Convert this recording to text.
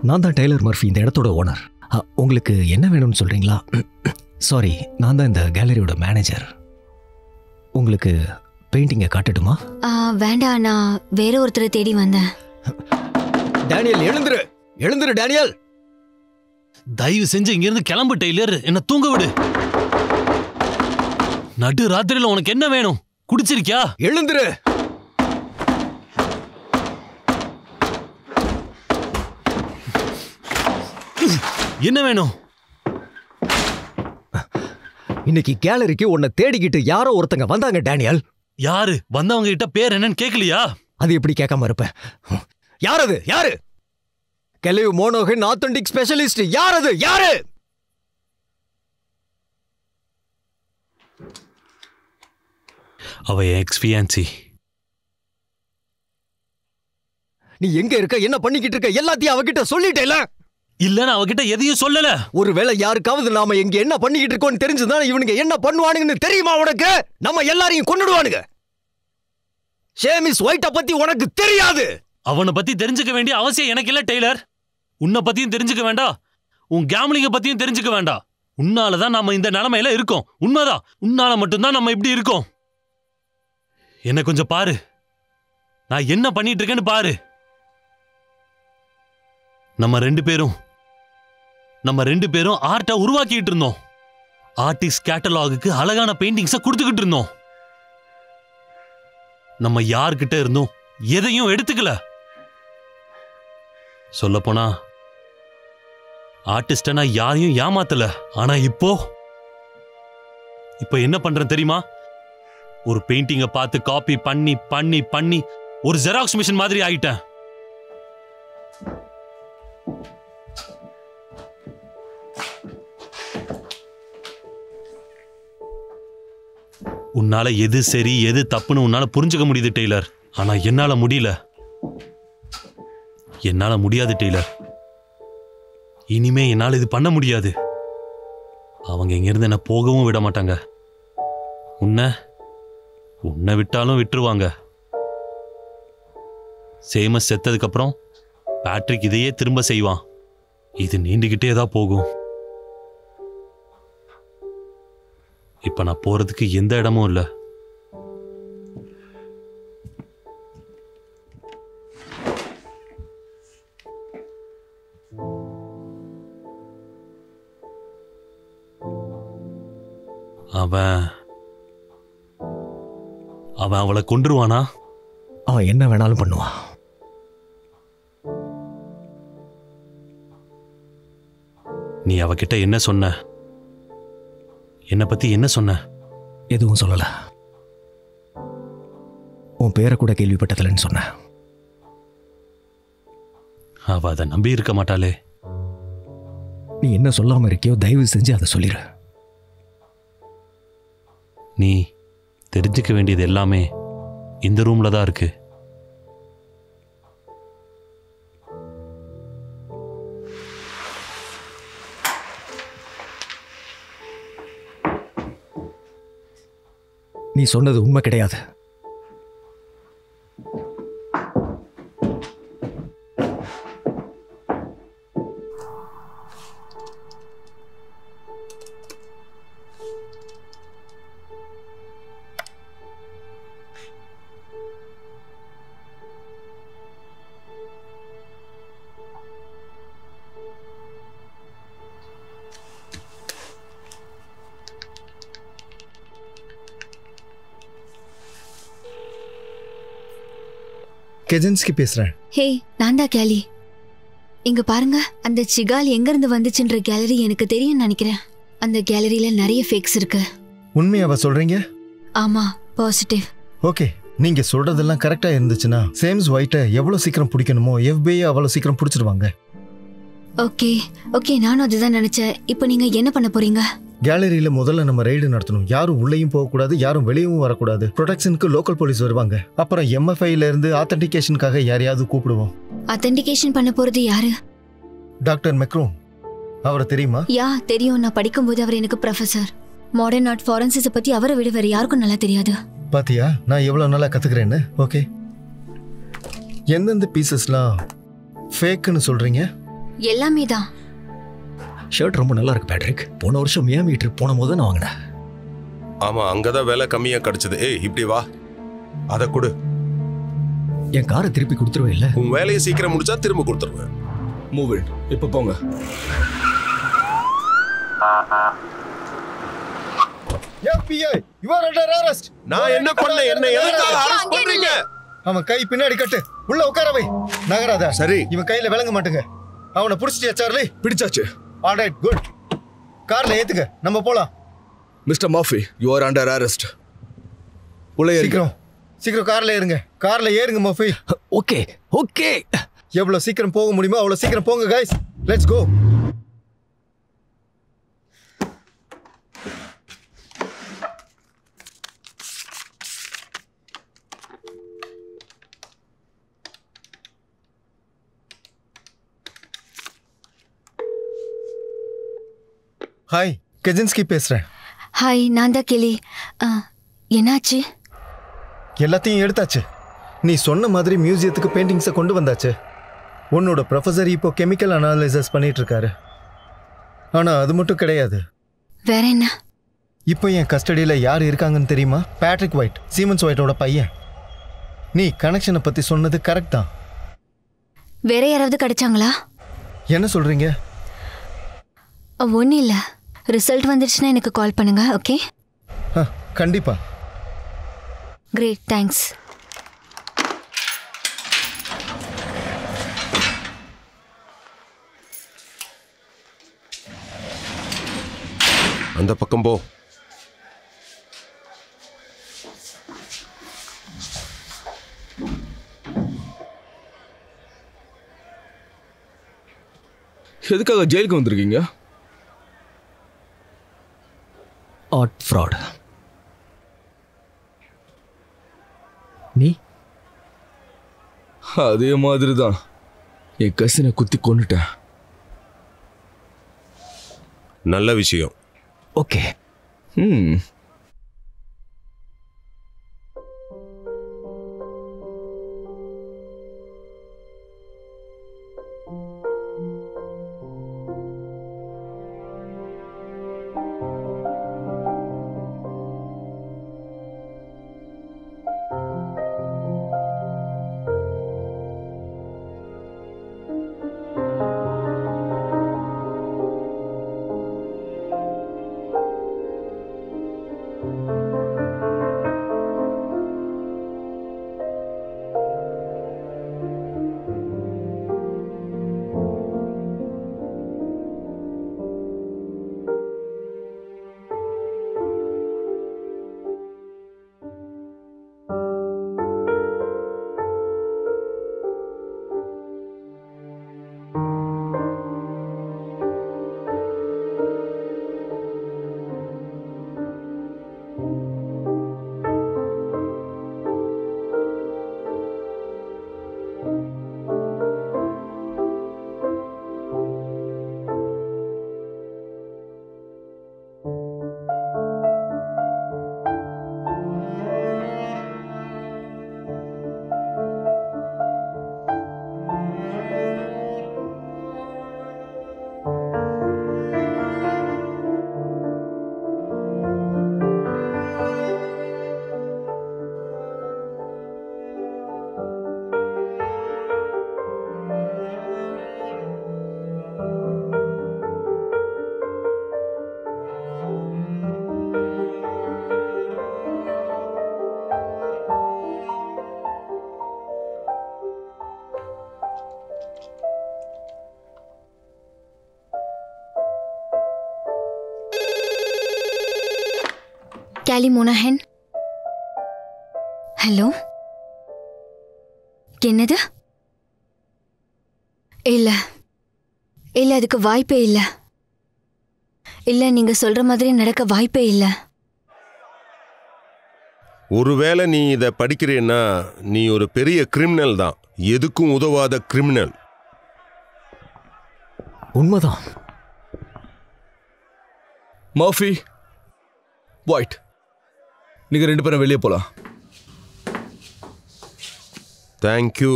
நான் தான் Taylor Murphy, இந்த இடத்தோட ஓனர். உங்களுக்கு என்ன வேணும்னு சொல்கிறீங்களா? சாரி, நான் தான் இந்த கேலரியோட மேனேஜர். உங்களுக்கு பெயிண்டிங்கை காட்டட்டுமா? வேண்டாம், நான் வேற ஒருத்தரை தேடி வந்தேன். டேனியல், எழுந்துரு எழுந்துரு டேனியல். தயவு செஞ்சு இங்கிருந்து கிளம்பு டெய்லர், என்ன தூங்க விடு. நடு ராத்திரியில உனக்கு என்ன வேணும்? குடிச்சிருக்கியா? எழுந்துரு. என்ன வேணும்? இன்னைக்கு கேலரிக்கு உன்னை தேடிக்கிட்டு யாரோ ஒருத்தங்க வந்தாங்க டேனியல். யாரு வந்தவங்க கிட்ட பேர் என்னன்னு கேட்கலையா? அது எப்படி கேட்காம இருப்பேன்? யார் அது? யாரு? கெலிவ் மோனோகன் ஆத்தென்டிக் ஸ்பெஷலிஸ்ட். யார் அது? யாரு? அவ எக்ஸ்பியன்சி. நீ எங்க இருக்க, என்ன பண்ணிக்கிட்டு இருக்க, எல்லாத்தையும் அவகிட்ட சொல்லிட்டேல? இல்ல, நான் அவகிட்ட எதையும் சொல்லல. ஒருவேளை யாருக்காவது நாம எங்க என்ன பண்ணிக்கிட்டு இருக்கோம்னு தெரிஞ்சுதான் இவனுங்க என்ன பண்ணுவானுங்கன்னு தெரியுமா உனக்கு? நம்ம எல்லாரையும் கொன்னுடுவானுங்க. ஷேமிஸ் ஒயிட்ட பத்தி உனக்கு தெரியாது. அவனை பத்தி தெரிஞ்சுக்க வேண்டிய அவசியம் எனக்கு இல்ல டெய்லர். உன்னை பத்தியும் தெரிஞ்சுக்க வேண்டாம், உன் கேம்லிங்க பத்தியும் தெரிஞ்சுக்க வேண்டாம். உன்னாலதான் நாம இந்த நிலைமையில இருக்கோம். உண்மைதான், உன்னால மட்டும்தான் நம்ம இப்படி இருக்கோம். என்ன கொஞ்சம் பாரு, நான் என்ன பண்ணிட்டு இருக்கேன்னு பாரு. நம்ம ரெண்டு பேரும் ஆர்ட்டை உருவாக்கிட்டு இருந்தோம். ஆர்டிஸ்ட் கேட்டலாகுக்கு அழகான பெயிண்டிங்ஸை கொடுத்துக்கிட்டு இருந்தோம். நம்ம யார்கிட்ட இருந்தோம் எதையும் எடுத்துக்கல. சொல்ல போனா ஆர்டிஸ்ட நான் யாரையும் ஏமாத்தல. ஆனா இப்போ என்ன பண்றேன் தெரியுமா? ஒரு பெயிண்டிங்கை பார்த்து காப்பி பண்ணி பண்ணி பண்ணி ஒரு ஜெராக்ஸ் மிஷின் மாதிரி ஆயிட்டேன். உன்னால எது சரி எது தப்புன்னு உன்னால புரிஞ்சுக்க முடியுது டெய்லர். ஆனா என்னால முடியாது டெய்லர். இனிமே என்னால இது பண்ண முடியாது. அவங்க இங்கிருந்து என்ன போகவும் விட மாட்டாங்க. உன்னை விட்டாலும் விட்டுருவாங்க. சேமஸ் செத்ததுக்கு அப்புறம் பேட்ரிக் இதையே திரும்ப செய்வான். இது நீண்டுகிட்டே தான் போகும். இப்ப நான் போறதுக்கு எந்த இடமும் இல்ல. அவன் அவளை கொன்றுவானா? அவன் என்ன வேணாலும் பண்ணுவான். நீ அவகிட்ட என்ன சொன்ன? என்னை பத்தி என்ன சொன்ன? எதுவும் சொல்லல. உன் பேரை கூட கேள்விப்பட்டதில்லைன்னு சொன்ன. அவ அதை நம்பி இருக்க மாட்டாளே. நீ என்ன சொல்லாம இருக்கியோ தயவு செஞ்சு அதை சொல்லிடு. நீ தெரிஞ்சுக்க வேண்டியது எல்லாமே இந்த ரூம்ல தான் இருக்கு. நீ சொன்னது உண்மை கிடையாது. கெஜன்ஸ்கி பேசுறேன். ஹே, நான் தான் கேலி. இங்க பாருங்க, அந்த சிகால் எங்க இருந்து வந்துச்சுன்ற கேலரி எனக்கு தெரியும் நினைக்கிறேன். அந்த கேலரியில நிறைய ஃபேக்ஸ் இருக்கு. உண்மையாவா சொல்றீங்க? ஆமா, பாசிட்டிவ். ஓகே, நீங்க சொல்றதெல்லாம் கரெக்டா இருந்துச்சுன்னா சேம்ஸ் ஒயிட்ட எவ்வளவு சீக்கிரம் பிடிக்கணுமோ FBI அவ்வளவு சீக்கிரம் பிடிச்சிடுவாங்க. ஓகே, நானும் அதுதான் நினைச்சேன். இப்போ நீங்க என்ன பண்ண போறீங்க? கேலரியில முதல்ல நம்ம ரெய்டு நடத்தணும். யாரும் உள்ளேயும் போகக்கூடாது, யாரும் வெளியவும் வரக்கூடாது. ப்ரொடெக்ஷனுக்கு லோக்கல் போலீஸ் வருவாங்க. அப்புறம் MFIல இருந்து ஆத்தென்டிகேஷனுக்காக யாரையாவது கூப்பிடுவோம். ஆத்தென்டிகேஷன் பண்ண போறது யாரு? டாக்டர் மெக்ரோம். அவரை தெரியுமா? யா, தெரியும். நான் படிக்கும்போது அவர் எனக்கு ப்ரொஃபசர். மாடர்ன் ஆர்ட் ஃபாரன்சிக்ஸ் பத்தி அவரை விட வேற யாருக்கும் நல்லா தெரியாது. பாத்தியா நான் எவ்வளவு நல்லா கத்துக்கிறேன்னு. ஓகே, எந்தெந்த பீசஸ்லாம் ஃபேக்குன்னு சொல்றீங்க? எல்லாமே தான். ஷர்ட் ரொம்ப நல்லா இருக்கு பேட்ரிக். போன வருஷம் மியாமி ட்ரிப் போன போது நான் வாங்கினேன். ஆமா, அங்கதான் விலை கம்மியா கிடைச்சது. ஏய், இப்படி வா, அதை கொடு. என் காரை திருப்பி கொடுத்துருவே இல்ல? உன் வேலையை சீக்கிரம் முடிச்சா திரும்ப கொடுத்துருவேன். Move it. இப்ப போங்க. FBI, you are under arrest. நான் என்ன பண்ண? என்ன எதுக்காக அரெஸ்ட் பண்றீங்க? அவன் கை பின்னாடி கட்டு. உள்ள உட்கார வை. நகராத. சரி. இவன் கையில விளங்க மாட்டுங்க. அவனை புடிச்சிட்டியா சார்லி? பிடிச்சாச்சு. All right, good. கார்ல ஏத்துங்க. நம்ம போலாம். Mister Murphy, you are under arrest. உள்ள ஏறுங்க. சீக்கிரம் கார்ல ஏறுங்க. கார்ல ஏறுங்க மர்ஃபி. Okay okay. எவ்வளவு சீக்கிரம் போக முடியுமோ அவ்வளவு சீக்கிரம் போங்க guys. Let's go. ஹாய், கெஜின்ஸ்கி பேசுறேன். ஹாய், நான் தான் கெலி. என்னாச்சு? எல்லாத்தையும் எடுத்தாச்சு. நீ சொன்ன மாதிரி மியூசியத்துக்கு பெயிண்டிங்ஸை கொண்டு வந்தாச்சு. உன்னோட ப்ரொஃபஸர் இப்போ கெமிக்கல் அனாலிசிஸ் பண்ணிட்டு இருக்காரு. ஆனால் அது மட்டும் கிடையாது. வேற என்ன? இப்போ என் கஸ்டடியில் யார் இருக்காங்கன்னு தெரியுமா? பேட்ரிக் ஒயிட், சீமன்ஸ் ஒயிட்டோட பையன். நீ கனெக்ஷனை பற்றி சொன்னது கரெக்ட் தான். வேற யாராவது கிடைச்சாங்களா? என்ன சொல்கிறீங்க? ஒன்றும் இல்லை. ரிசல்ட் வந்துடுச்சுன்னா எனக்கு கால் பண்ணுங்க. ஓகே? கண்டிப்பா. Great, thanks. அந்த பக்கம் போ. எதுக்காக ஜெயிலுக்கு வந்திருக்கீங்க? Art fraud. நீ? அதே மாதிரி தான். என் கசினை குத்தி கொண்டுட்டேன். நல்ல விஷயம். ஓகே. கேலி மோனஹன். ஹலோ, என்னது? இல்ல இல்ல, அதுக்கு வாய்ப்பே இல்ல. இல்ல, நீங்க சொல்ற மாதிரி நடக்க வாய்ப்பே இல்ல. ஒருவேளை நீ இதை படிக்கிறேன்னா நீ ஒரு பெரிய கிரிமினல் தான். எதுக்கும் உதவாத கிரிமினல். உண்மைதான். மர்ஃபி, ஒயிட், நீங்க ரெண்டு பேரும் வெளியே போலாம். தேங்க்யூ.